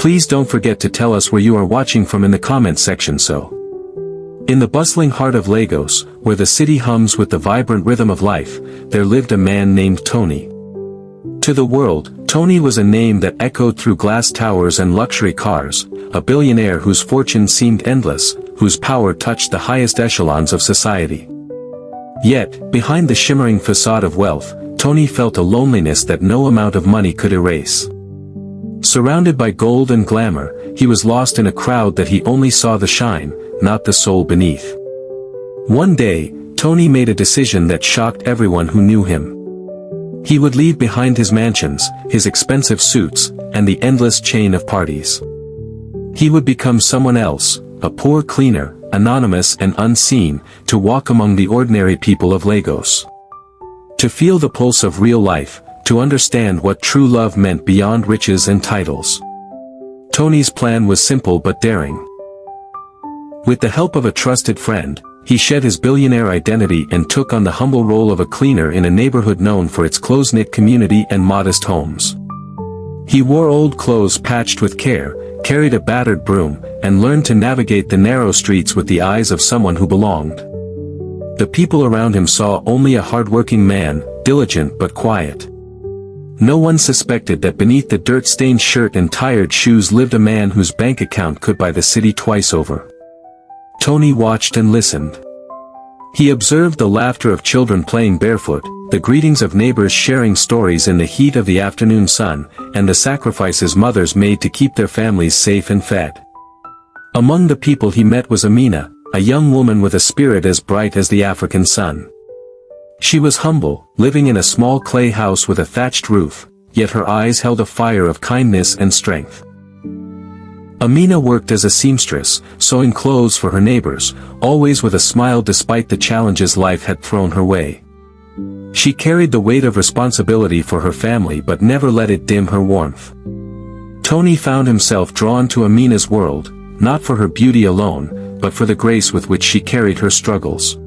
Please don't forget to tell us where you are watching from in the comments section. In the bustling heart of Lagos, where the city hums with the vibrant rhythm of life, there lived a man named Tony. To the world, Tony was a name that echoed through glass towers and luxury cars, a billionaire whose fortune seemed endless, whose power touched the highest echelons of society. Yet, behind the shimmering facade of wealth, Tony felt a loneliness that no amount of money could erase. Surrounded by gold and glamour, he was lost in a crowd that he only saw the shine, not the soul beneath. One day, Tony made a decision that shocked everyone who knew him. He would leave behind his mansions, his expensive suits, and the endless chain of parties. He would become someone else, a poor cleaner, anonymous and unseen, to walk among the ordinary people of Lagos. To feel the pulse of real life, to understand what true love meant beyond riches and titles. Tony's plan was simple but daring. With the help of a trusted friend, he shed his billionaire identity and took on the humble role of a cleaner in a neighborhood known for its close-knit community and modest homes. He wore old clothes patched with care, carried a battered broom, and learned to navigate the narrow streets with the eyes of someone who belonged. The people around him saw only a hard-working man, diligent but quiet. No one suspected that beneath the dirt-stained shirt and tired shoes lived a man whose bank account could buy the city twice over. Tony watched and listened. He observed the laughter of children playing barefoot, the greetings of neighbors sharing stories in the heat of the afternoon sun, and the sacrifices mothers made to keep their families safe and fed. Among the people he met was Amina, a young woman with a spirit as bright as the African sun. She was humble, living in a small clay house with a thatched roof, yet her eyes held a fire of kindness and strength. Amina worked as a seamstress, sewing clothes for her neighbors, always with a smile despite the challenges life had thrown her way. She carried the weight of responsibility for her family but never let it dim her warmth. Tony found himself drawn to Amina's world, not for her beauty alone, but for the grace with which she carried her struggles.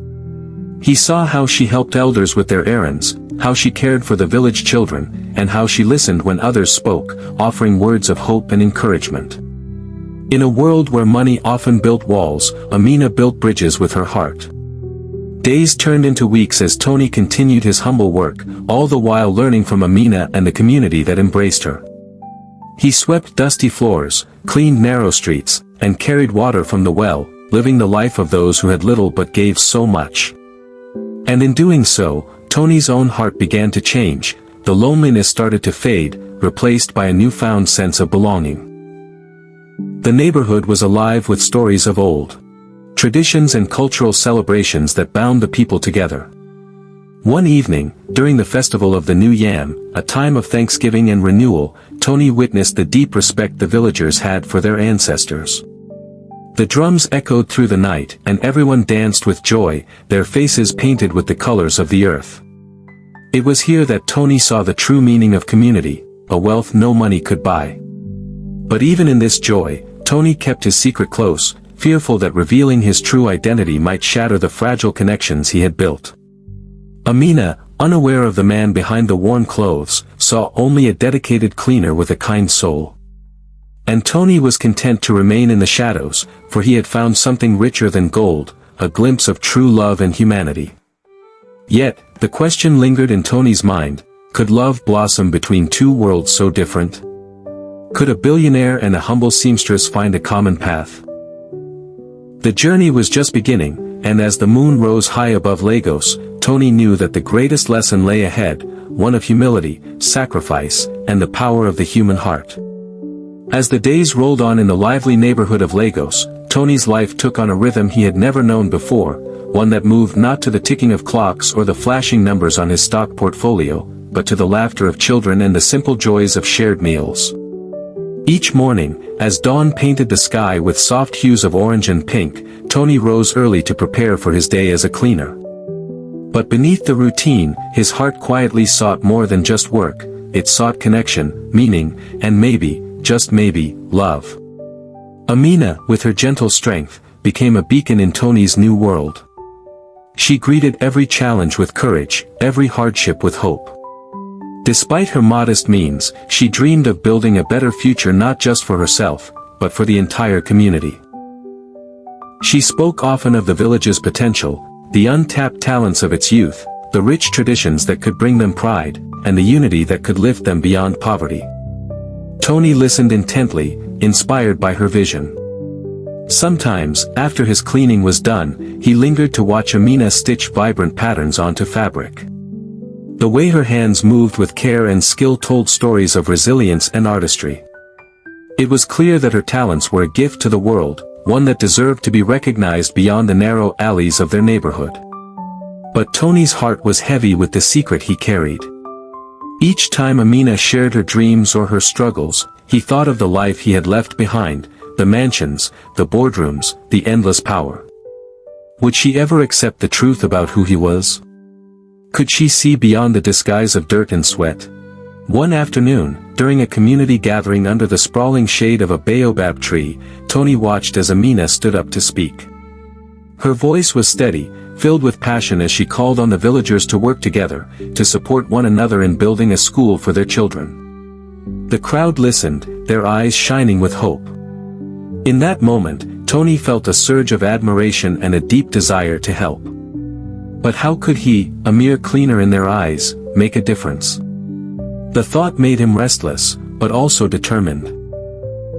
He saw how she helped elders with their errands, how she cared for the village children, and how she listened when others spoke, offering words of hope and encouragement. In a world where money often built walls, Amina built bridges with her heart. Days turned into weeks as Tony continued his humble work, all the while learning from Amina and the community that embraced her. He swept dusty floors, cleaned narrow streets, and carried water from the well, living the life of those who had little but gave so much. And in doing so, Tony's own heart began to change. The loneliness started to fade, replaced by a newfound sense of belonging. The neighborhood was alive with stories of old traditions and cultural celebrations that bound the people together. One evening, during the festival of the New Yam, a time of thanksgiving and renewal, Tony witnessed the deep respect the villagers had for their ancestors. The drums echoed through the night, and everyone danced with joy, their faces painted with the colors of the earth. It was here that Tony saw the true meaning of community, a wealth no money could buy. But even in this joy, Tony kept his secret close, fearful that revealing his true identity might shatter the fragile connections he had built. Amina, unaware of the man behind the worn clothes, saw only a dedicated cleaner with a kind soul. And Tony was content to remain in the shadows, for he had found something richer than gold, a glimpse of true love and humanity. Yet, the question lingered in Tony's mind: could love blossom between two worlds so different? Could a billionaire and a humble seamstress find a common path? The journey was just beginning, and as the moon rose high above Lagos, Tony knew that the greatest lesson lay ahead, one of humility, sacrifice, and the power of the human heart. As the days rolled on in the lively neighborhood of Lagos, Tony's life took on a rhythm he had never known before, one that moved not to the ticking of clocks or the flashing numbers on his stock portfolio, but to the laughter of children and the simple joys of shared meals. Each morning, as dawn painted the sky with soft hues of orange and pink, Tony rose early to prepare for his day as a cleaner. But beneath the routine, his heart quietly sought more than just work. It sought connection, meaning, and maybe, just maybe, love. Amina, with her gentle strength, became a beacon in Tony's new world. She greeted every challenge with courage, every hardship with hope. Despite her modest means, she dreamed of building a better future not just for herself, but for the entire community. She spoke often of the village's potential, the untapped talents of its youth, the rich traditions that could bring them pride, and the unity that could lift them beyond poverty. Tony listened intently, inspired by her vision. Sometimes, after his cleaning was done, he lingered to watch Amina stitch vibrant patterns onto fabric. The way her hands moved with care and skill told stories of resilience and artistry. It was clear that her talents were a gift to the world, one that deserved to be recognized beyond the narrow alleys of their neighborhood. But Tony's heart was heavy with the secret he carried. Each time Amina shared her dreams or her struggles, he thought of the life he had left behind, the mansions, the boardrooms, the endless power. Would she ever accept the truth about who he was? Could she see beyond the disguise of dirt and sweat? One afternoon, during a community gathering under the sprawling shade of a baobab tree, Tony watched as Amina stood up to speak. Her voice was steady, filled with passion as she called on the villagers to work together, to support one another in building a school for their children. The crowd listened, their eyes shining with hope. In that moment, Tony felt a surge of admiration and a deep desire to help. But how could he, a mere cleaner in their eyes, make a difference? The thought made him restless, but also determined.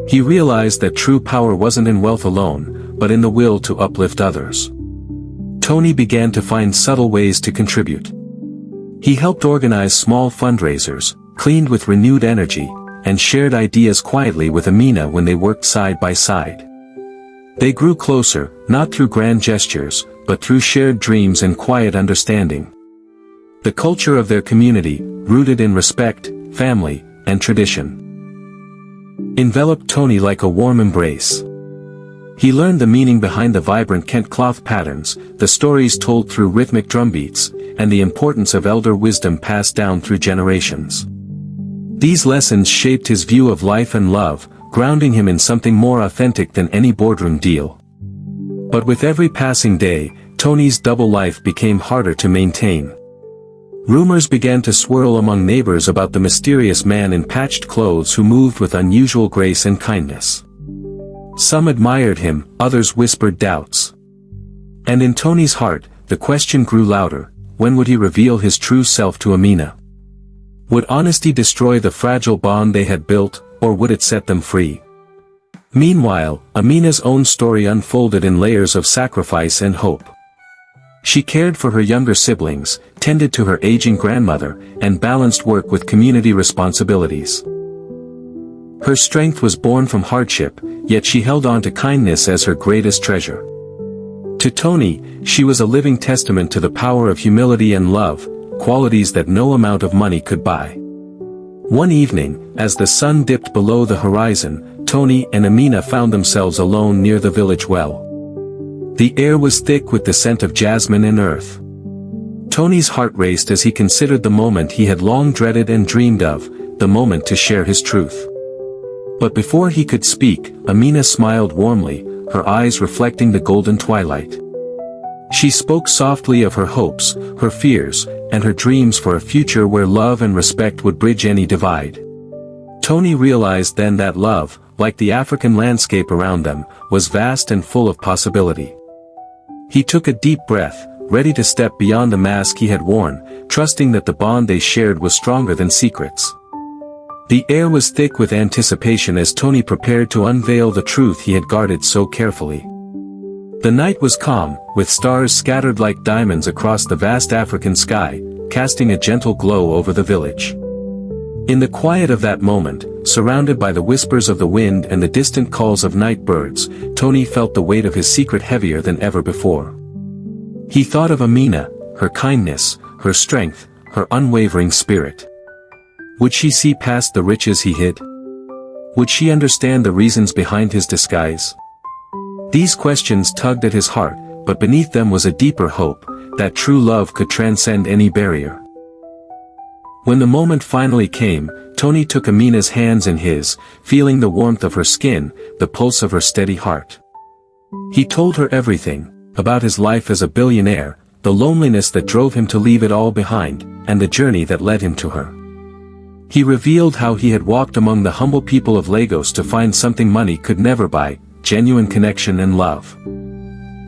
He realized that true power wasn't in wealth alone, but in the will to uplift others. Tony began to find subtle ways to contribute. He helped organize small fundraisers, cleaned with renewed energy, and shared ideas quietly with Amina when they worked side by side. They grew closer, not through grand gestures, but through shared dreams and quiet understanding. The culture of their community, rooted in respect, family, and tradition, enveloped Tony like a warm embrace. He learned the meaning behind the vibrant Kent cloth patterns, the stories told through rhythmic drumbeats, and the importance of elder wisdom passed down through generations. These lessons shaped his view of life and love, grounding him in something more authentic than any boardroom deal. But with every passing day, Tony's double life became harder to maintain. Rumors began to swirl among neighbors about the mysterious man in patched clothes who moved with unusual grace and kindness. Some admired him, others whispered doubts. And in Tony's heart, the question grew louder: when would he reveal his true self to Amina? Would honesty destroy the fragile bond they had built, or would it set them free? Meanwhile, Amina's own story unfolded in layers of sacrifice and hope. She cared for her younger siblings, tended to her aging grandmother, and balanced work with community responsibilities. Her strength was born from hardship, yet she held on to kindness as her greatest treasure. To Tony, she was a living testament to the power of humility and love, qualities that no amount of money could buy. One evening, as the sun dipped below the horizon, Tony and Amina found themselves alone near the village well. The air was thick with the scent of jasmine and earth. Tony's heart raced as he considered the moment he had long dreaded and dreamed of, the moment to share his truth. But before he could speak, Amina smiled warmly, her eyes reflecting the golden twilight. She spoke softly of her hopes, her fears, and her dreams for a future where love and respect would bridge any divide. Tony realized then that love, like the African landscape around them, was vast and full of possibility. He took a deep breath, ready to step beyond the mask he had worn, trusting that the bond they shared was stronger than secrets. The air was thick with anticipation as Tony prepared to unveil the truth he had guarded so carefully. The night was calm, with stars scattered like diamonds across the vast African sky, casting a gentle glow over the village. In the quiet of that moment, surrounded by the whispers of the wind and the distant calls of night birds, Tony felt the weight of his secret heavier than ever before. He thought of Amina, her kindness, her strength, her unwavering spirit. Would she see past the riches he hid? Would she understand the reasons behind his disguise? These questions tugged at his heart, but beneath them was a deeper hope, that true love could transcend any barrier. When the moment finally came, Tony took Amina's hands in his, feeling the warmth of her skin, the pulse of her steady heart. He told her everything, about his life as a billionaire, the loneliness that drove him to leave it all behind, and the journey that led him to her. He revealed how he had walked among the humble people of Lagos to find something money could never buy, genuine connection and love.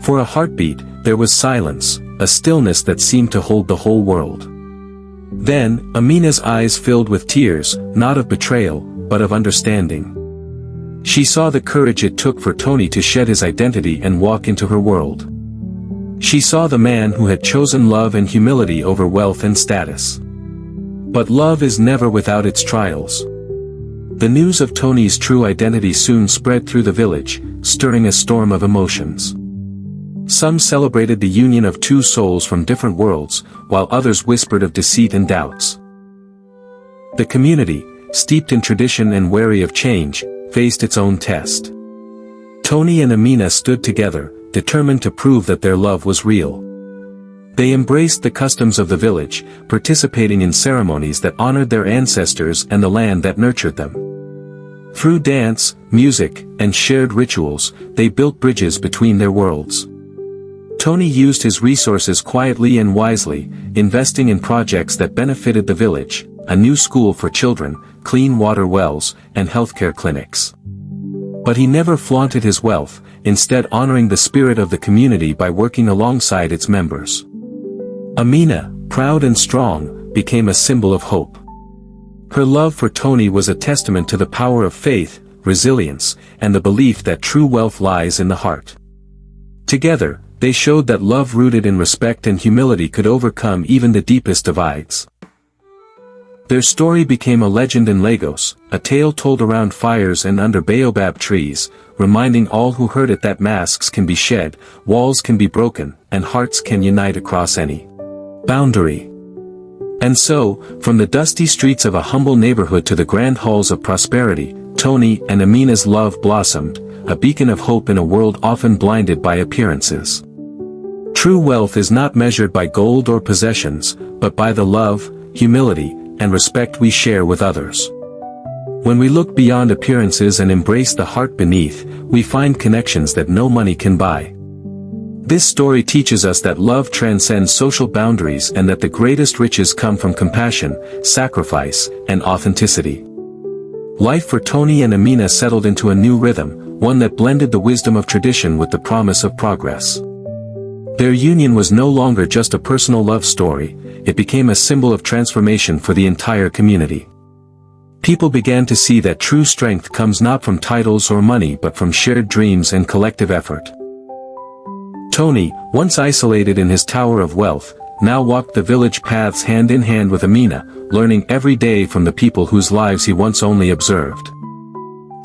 For a heartbeat, there was silence, a stillness that seemed to hold the whole world. Then, Amina's eyes filled with tears, not of betrayal, but of understanding. She saw the courage it took for Tony to shed his identity and walk into her world. She saw the man who had chosen love and humility over wealth and status. But love is never without its trials. The news of Tony's true identity soon spread through the village, stirring a storm of emotions. Some celebrated the union of two souls from different worlds, while others whispered of deceit and doubts. The community, steeped in tradition and wary of change, faced its own test. Tony and Amina stood together, determined to prove that their love was real. They embraced the customs of the village, participating in ceremonies that honored their ancestors and the land that nurtured them. Through dance, music, and shared rituals, they built bridges between their worlds. Tony used his resources quietly and wisely, investing in projects that benefited the village, a new school for children, clean water wells, and healthcare clinics. But he never flaunted his wealth, instead honoring the spirit of the community by working alongside its members. Amina, proud and strong, became a symbol of hope. Her love for Tony was a testament to the power of faith, resilience, and the belief that true wealth lies in the heart. Together, they showed that love rooted in respect and humility could overcome even the deepest divides. Their story became a legend in Lagos, a tale told around fires and under baobab trees, reminding all who heard it that masks can be shed, walls can be broken, and hearts can unite across any boundary. And so, from the dusty streets of a humble neighborhood to the grand halls of prosperity, Tony and Amina's love blossomed, a beacon of hope in a world often blinded by appearances. True wealth is not measured by gold or possessions, but by the love, humility, and respect we share with others. When we look beyond appearances and embrace the heart beneath, we find connections that no money can buy. This story teaches us that love transcends social boundaries and that the greatest riches come from compassion, sacrifice, and authenticity. Life for Tony and Amina settled into a new rhythm, one that blended the wisdom of tradition with the promise of progress. Their union was no longer just a personal love story, it became a symbol of transformation for the entire community. People began to see that true strength comes not from titles or money but from shared dreams and collective effort. Tony, once isolated in his tower of wealth, now walked the village paths hand in hand with Amina, learning every day from the people whose lives he once only observed.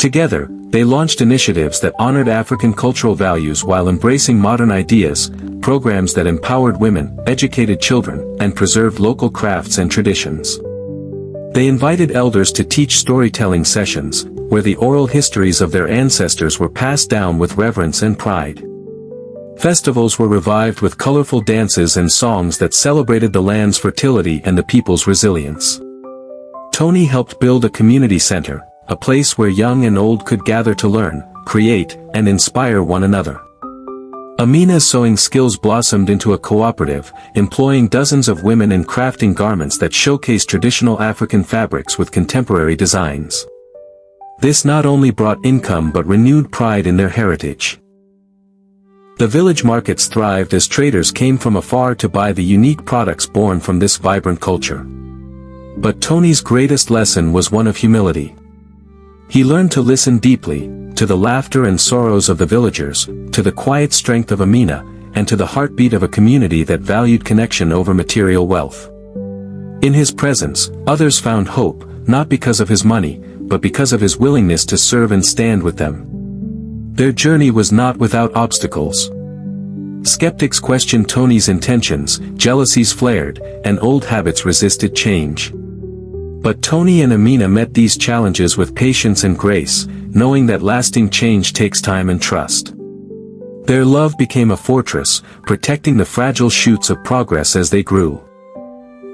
Together, they launched initiatives that honored African cultural values while embracing modern ideas, programs that empowered women, educated children, and preserved local crafts and traditions. They invited elders to teach storytelling sessions, where the oral histories of their ancestors were passed down with reverence and pride. Festivals were revived with colorful dances and songs that celebrated the land's fertility and the people's resilience. Tony helped build a community center, a place where young and old could gather to learn, create, and inspire one another. Amina's sewing skills blossomed into a cooperative, employing dozens of women in crafting garments that showcased traditional African fabrics with contemporary designs. This not only brought income but renewed pride in their heritage. The village markets thrived as traders came from afar to buy the unique products born from this vibrant culture. But Tony's greatest lesson was one of humility. He learned to listen deeply, to the laughter and sorrows of the villagers, to the quiet strength of Amina, and to the heartbeat of a community that valued connection over material wealth. In his presence, others found hope, not because of his money, but because of his willingness to serve and stand with them. Their journey was not without obstacles. Skeptics questioned Tony's intentions, jealousies flared, and old habits resisted change. But Tony and Amina met these challenges with patience and grace, knowing that lasting change takes time and trust. Their love became a fortress, protecting the fragile shoots of progress as they grew.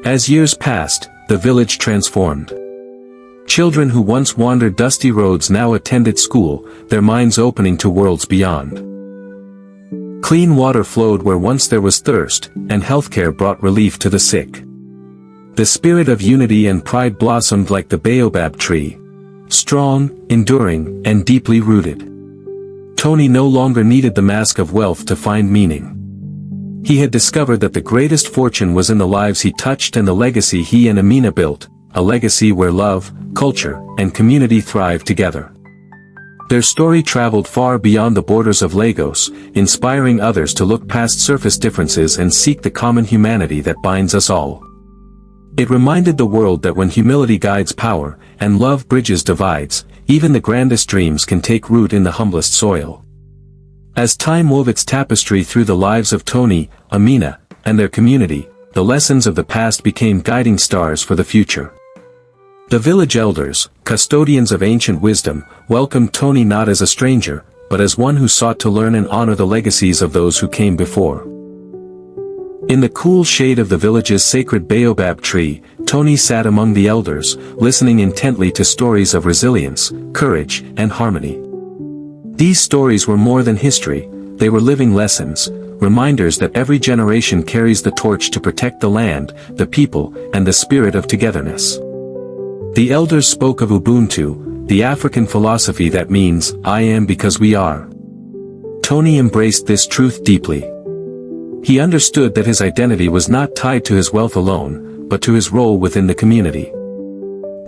As years passed, the village transformed. Children who once wandered dusty roads now attended school, their minds opening to worlds beyond. Clean water flowed where once there was thirst, and healthcare brought relief to the sick. The spirit of unity and pride blossomed like the baobab tree. Strong, enduring, and deeply rooted. Tony no longer needed the mask of wealth to find meaning. He had discovered that the greatest fortune was in the lives he touched and the legacy he and Amina built, a legacy where love, culture, and community thrived together. Their story traveled far beyond the borders of Lagos, inspiring others to look past surface differences and seek the common humanity that binds us all. It reminded the world that when humility guides power, and love bridges divides, even the grandest dreams can take root in the humblest soil. As time wove its tapestry through the lives of Tony, Amina, and their community, the lessons of the past became guiding stars for the future. The village elders, custodians of ancient wisdom, welcomed Tony not as a stranger, but as one who sought to learn and honor the legacies of those who came before. In the cool shade of the village's sacred baobab tree, Tony sat among the elders, listening intently to stories of resilience, courage, and harmony. These stories were more than history, they were living lessons, reminders that every generation carries the torch to protect the land, the people, and the spirit of togetherness. The elders spoke of Ubuntu, the African philosophy that means, I am because we are. Tony embraced this truth deeply. He understood that his identity was not tied to his wealth alone, but to his role within the community.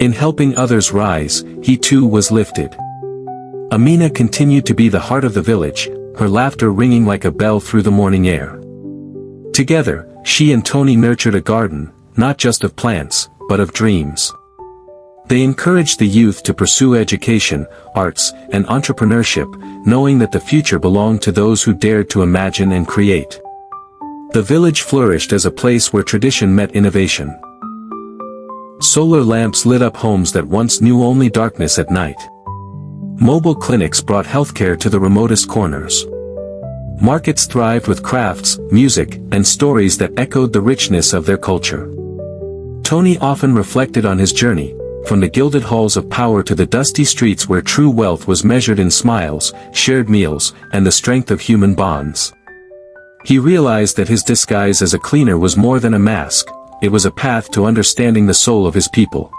In helping others rise, he too was lifted. Amina continued to be the heart of the village, her laughter ringing like a bell through the morning air. Together, she and Tony nurtured a garden, not just of plants, but of dreams. They encouraged the youth to pursue education, arts, and entrepreneurship, knowing that the future belonged to those who dared to imagine and create. The village flourished as a place where tradition met innovation. Solar lamps lit up homes that once knew only darkness at night. Mobile clinics brought healthcare to the remotest corners. Markets thrived with crafts, music, and stories that echoed the richness of their culture. Tony often reflected on his journey, from the gilded halls of power to the dusty streets where true wealth was measured in smiles, shared meals, and the strength of human bonds. He realized that his disguise as a cleaner was more than a mask, it was a path to understanding the soul of his people.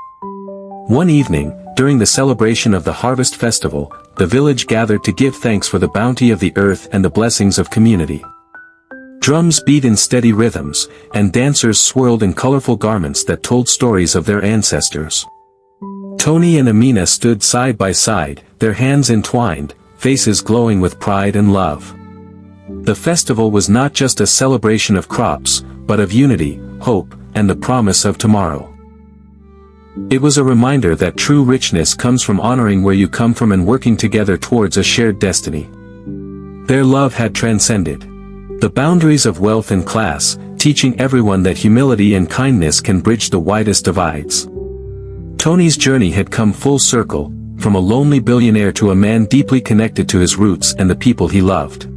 One evening, during the celebration of the Harvest Festival, the village gathered to give thanks for the bounty of the earth and the blessings of community. Drums beat in steady rhythms, and dancers swirled in colorful garments that told stories of their ancestors. Tony and Amina stood side by side, their hands entwined, faces glowing with pride and love. The festival was not just a celebration of crops, but of unity, hope, and the promise of tomorrow. It was a reminder that true richness comes from honoring where you come from and working together towards a shared destiny. Their love had transcended the boundaries of wealth and class, teaching everyone that humility and kindness can bridge the widest divides. Tony's journey had come full circle, from a lonely billionaire to a man deeply connected to his roots and the people he loved.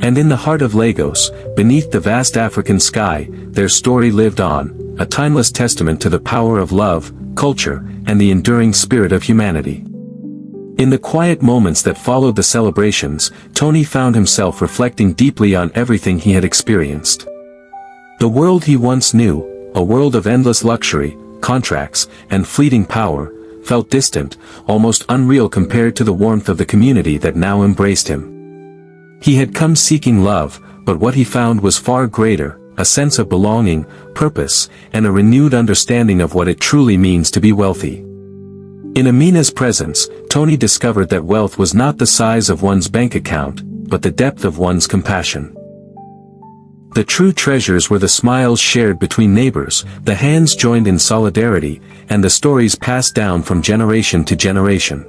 And in the heart of Lagos, beneath the vast African sky, their story lived on, a timeless testament to the power of love, culture, and the enduring spirit of humanity. In the quiet moments that followed the celebrations, Tony found himself reflecting deeply on everything he had experienced. The world he once knew, a world of endless luxury, contracts, and fleeting power, felt distant, almost unreal compared to the warmth of the community that now embraced him. He had come seeking love, but what he found was far greater, a sense of belonging, purpose, and a renewed understanding of what it truly means to be wealthy. In Amina's presence, Tony discovered that wealth was not the size of one's bank account, but the depth of one's compassion. The true treasures were the smiles shared between neighbors, the hands joined in solidarity, and the stories passed down from generation to generation.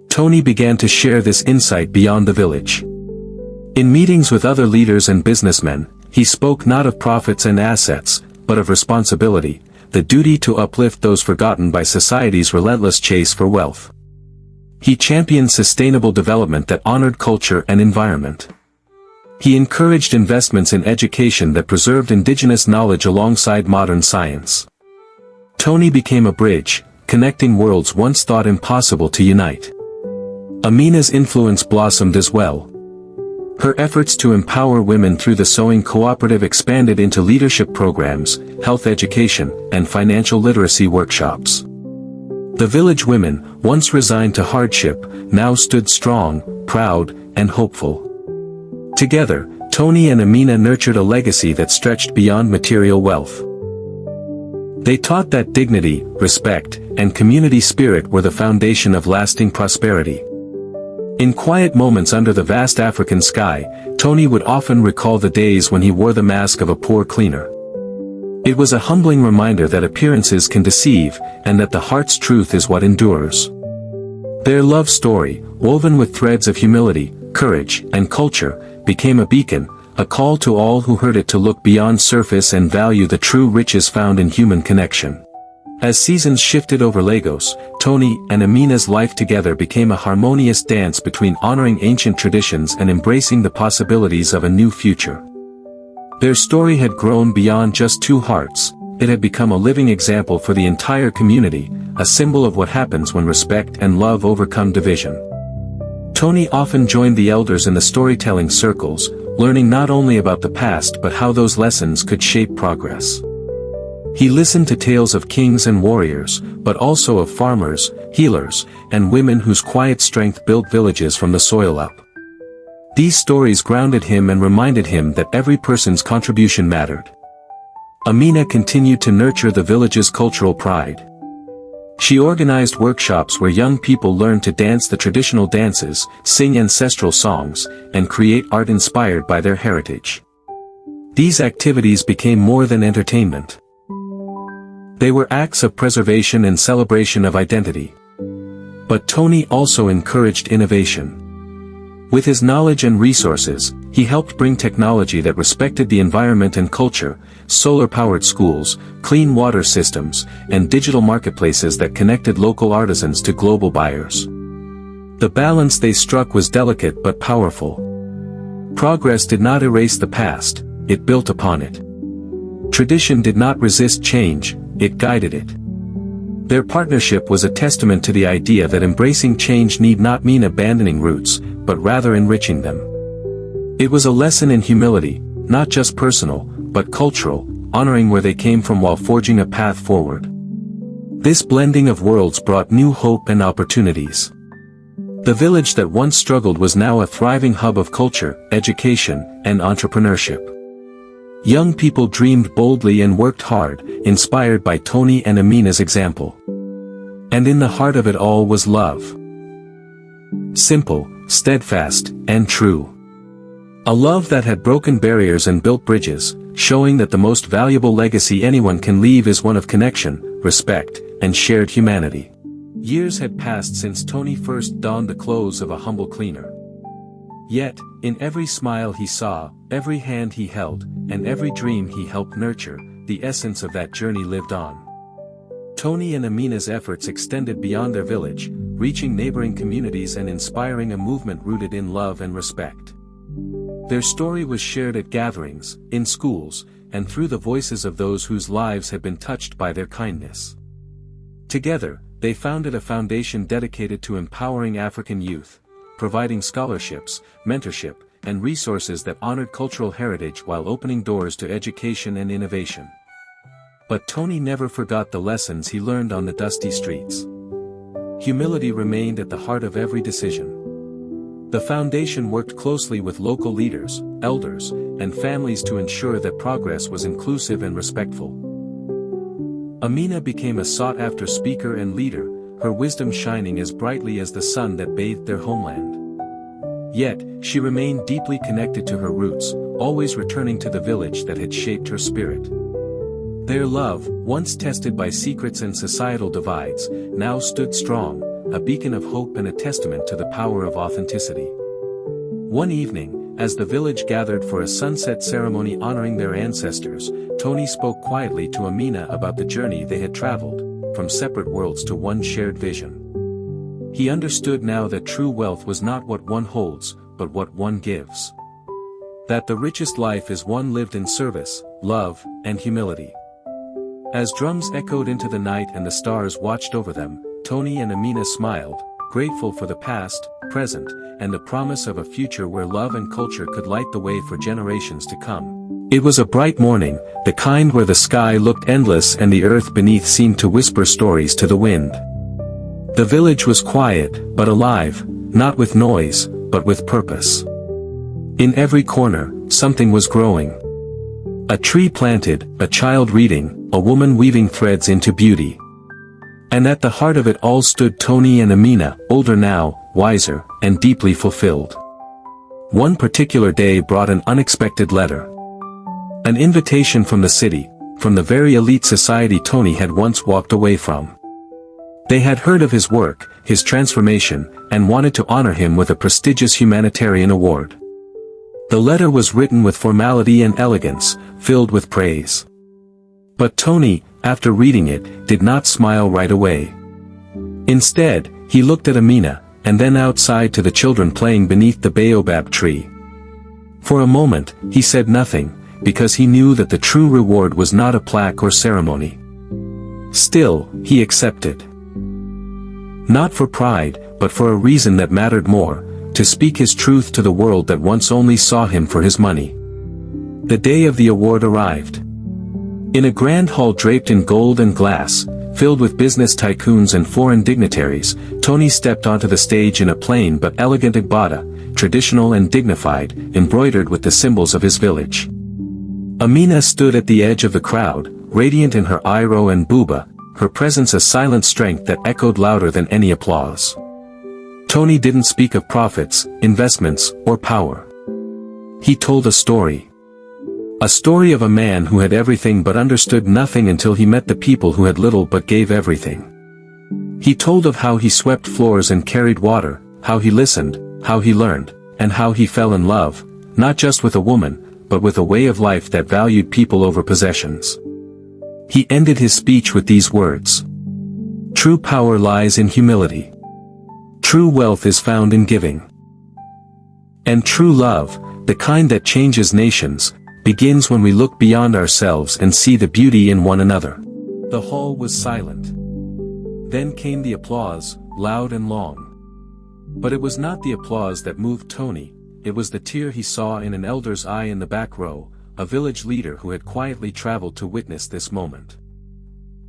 Tony began to share this insight beyond the village. In meetings with other leaders and businessmen, he spoke not of profits and assets, but of responsibility, the duty to uplift those forgotten by society's relentless chase for wealth. He championed sustainable development that honored culture and environment. He encouraged investments in education that preserved indigenous knowledge alongside modern science. Tony became a bridge, connecting worlds once thought impossible to unite. Amina's influence blossomed as well. Her efforts to empower women through the sewing cooperative expanded into leadership programs, health education, and financial literacy workshops. The village women, once resigned to hardship, now stood strong, proud, and hopeful. Together, Tony and Amina nurtured a legacy that stretched beyond material wealth. They taught that dignity, respect, and community spirit were the foundation of lasting prosperity. In quiet moments under the vast African sky, Tony would often recall the days when he wore the mask of a poor cleaner. It was a humbling reminder that appearances can deceive, and that the heart's truth is what endures. Their love story, woven with threads of humility, courage, and culture, became a beacon, a call to all who heard it to look beyond surface and value the true riches found in human connection. As seasons shifted over Lagos, Tony and Amina's life together became a harmonious dance between honoring ancient traditions and embracing the possibilities of a new future. Their story had grown beyond just two hearts. It had become a living example for the entire community, a symbol of what happens when respect and love overcome division. Tony often joined the elders in the storytelling circles, learning not only about the past but how those lessons could shape progress. He listened to tales of kings and warriors, but also of farmers, healers, and women whose quiet strength built villages from the soil up. These stories grounded him and reminded him that every person's contribution mattered. Amina continued to nurture the village's cultural pride. She organized workshops where young people learned to dance the traditional dances, sing ancestral songs, and create art inspired by their heritage. These activities became more than entertainment. They were acts of preservation and celebration of identity. But Tony also encouraged innovation. With his knowledge and resources, he helped bring technology that respected the environment and culture, solar-powered schools, clean water systems, and digital marketplaces that connected local artisans to global buyers. The balance they struck was delicate but powerful. Progress did not erase the past, it built upon it. Tradition did not resist change, it guided it. Their partnership was a testament to the idea that embracing change need not mean abandoning roots, but rather enriching them. It was a lesson in humility, not just personal, but cultural, honoring where they came from while forging a path forward. This blending of worlds brought new hope and opportunities. The village that once struggled was now a thriving hub of culture, education, and entrepreneurship. Young people dreamed boldly and worked hard, inspired by Tony and Amina's example. And in the heart of it all was love. Simple, steadfast, and true. A love that had broken barriers and built bridges, showing that the most valuable legacy anyone can leave is one of connection, respect, and shared humanity. Years had passed since Tony first donned the clothes of a humble cleaner. Yet, in every smile he saw, every hand he held, and every dream he helped nurture, the essence of that journey lived on. Tony and Amina's efforts extended beyond their village, reaching neighboring communities and inspiring a movement rooted in love and respect. Their story was shared at gatherings, in schools, and through the voices of those whose lives had been touched by their kindness. Together, they founded a foundation dedicated to empowering African youth, providing scholarships, mentorship, and resources that honored cultural heritage while opening doors to education and innovation. But Tony never forgot the lessons he learned on the dusty streets. Humility remained at the heart of every decision. The foundation worked closely with local leaders, elders, and families to ensure that progress was inclusive and respectful. Amina became a sought-after speaker and leader, her wisdom shining as brightly as the sun that bathed their homeland. Yet, she remained deeply connected to her roots, always returning to the village that had shaped her spirit. Their love, once tested by secrets and societal divides, now stood strong, a beacon of hope and a testament to the power of authenticity. One evening, as the village gathered for a sunset ceremony honoring their ancestors, Tony spoke quietly to Amina about the journey they had traveled, from separate worlds to one shared vision. He understood now that true wealth was not what one holds, but what one gives. That the richest life is one lived in service, love, and humility. As drums echoed into the night and the stars watched over them, Tony and Amina smiled, grateful for the past, present, and the promise of a future where love and culture could light the way for generations to come. It was a bright morning, the kind where the sky looked endless and the earth beneath seemed to whisper stories to the wind. The village was quiet, but alive, not with noise, but with purpose. In every corner, something was growing. A tree planted, a child reading, a woman weaving threads into beauty. And at the heart of it all stood Tony and Amina, older now, wiser, and deeply fulfilled. One particular day brought an unexpected letter. An invitation from the city, from the very elite society Tony had once walked away from. They had heard of his work, his transformation, and wanted to honor him with a prestigious humanitarian award. The letter was written with formality and elegance, filled with praise. But Tony, after reading it, did not smile right away. Instead, he looked at Amina, and then outside to the children playing beneath the baobab tree. For a moment, he said nothing, because he knew that the true reward was not a plaque or ceremony. Still, he accepted. Not for pride, but for a reason that mattered more, to speak his truth to the world that once only saw him for his money. The day of the award arrived. In a grand hall draped in gold and glass, filled with business tycoons and foreign dignitaries, Tony stepped onto the stage in a plain but elegant agbada, traditional and dignified, embroidered with the symbols of his village. Amina stood at the edge of the crowd, radiant in her iro and buba, her presence a silent strength that echoed louder than any applause. Tony didn't speak of profits, investments, or power. He told a story. A story of a man who had everything but understood nothing until he met the people who had little but gave everything. He told of how he swept floors and carried water, how he listened, how he learned, and how he fell in love, not just with a woman, but with a way of life that valued people over possessions. He ended his speech with these words. True power lies in humility. True wealth is found in giving. And true love, the kind that changes nations, begins when we look beyond ourselves and see the beauty in one another. The hall was silent. Then came the applause, loud and long. But it was not the applause that moved Tony, it was the tear he saw in an elder's eye in the back row, a village leader who had quietly traveled to witness this moment.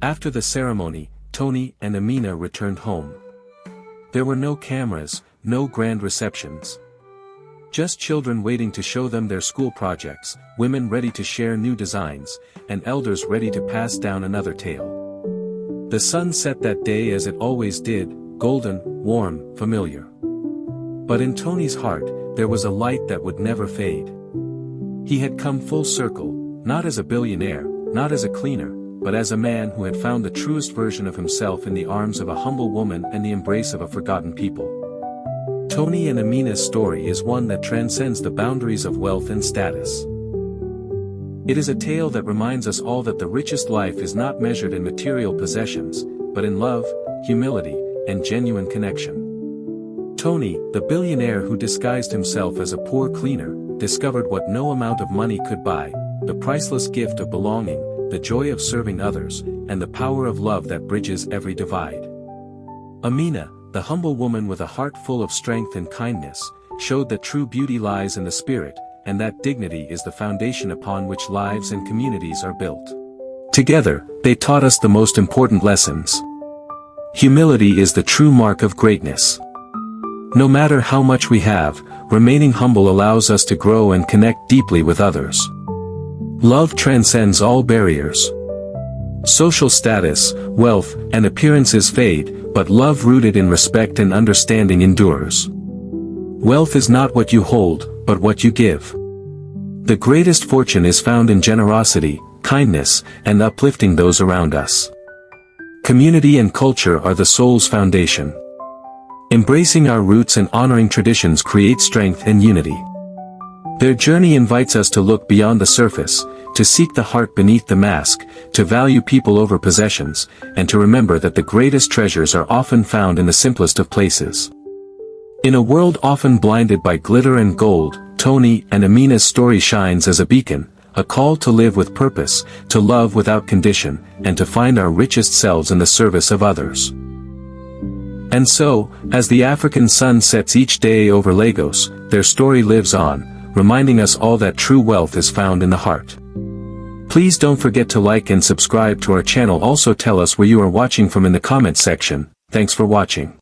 After the ceremony, Tony and Amina returned home. There were no cameras, no grand receptions. Just children waiting to show them their school projects, women ready to share new designs, and elders ready to pass down another tale. The sun set that day as it always did, golden, warm, familiar. But in Tony's heart, there was a light that would never fade. He had come full circle, not as a billionaire, not as a cleaner, but as a man who had found the truest version of himself in the arms of a humble woman and the embrace of a forgotten people. Tony and Amina's story is one that transcends the boundaries of wealth and status. It is a tale that reminds us all that the richest life is not measured in material possessions, but in love, humility, and genuine connection. Tony, the billionaire who disguised himself as a poor cleaner, discovered what no amount of money could buy, the priceless gift of belonging, the joy of serving others, and the power of love that bridges every divide. Amina, the humble woman with a heart full of strength and kindness, showed that true beauty lies in the spirit, and that dignity is the foundation upon which lives and communities are built. Together, they taught us the most important lessons. Humility is the true mark of greatness. No matter how much we have, remaining humble allows us to grow and connect deeply with others. Love transcends all barriers. Social status, wealth, and appearances fade, but love rooted in respect and understanding endures. Wealth is not what you hold, but what you give. The greatest fortune is found in generosity, kindness, and uplifting those around us. Community and culture are the soul's foundation. Embracing our roots and honoring traditions create strength and unity. Their journey invites us to look beyond the surface, to seek the heart beneath the mask, to value people over possessions, and to remember that the greatest treasures are often found in the simplest of places. In a world often blinded by glitter and gold, Tony and Amina's story shines as a beacon, a call to live with purpose, to love without condition, and to find our richest selves in the service of others. And so, as the African sun sets each day over Lagos, their story lives on, reminding us all that true wealth is found in the heart. Please don't forget to like and subscribe to our channel. Also tell us where you are watching from in the comments section. Thanks for watching.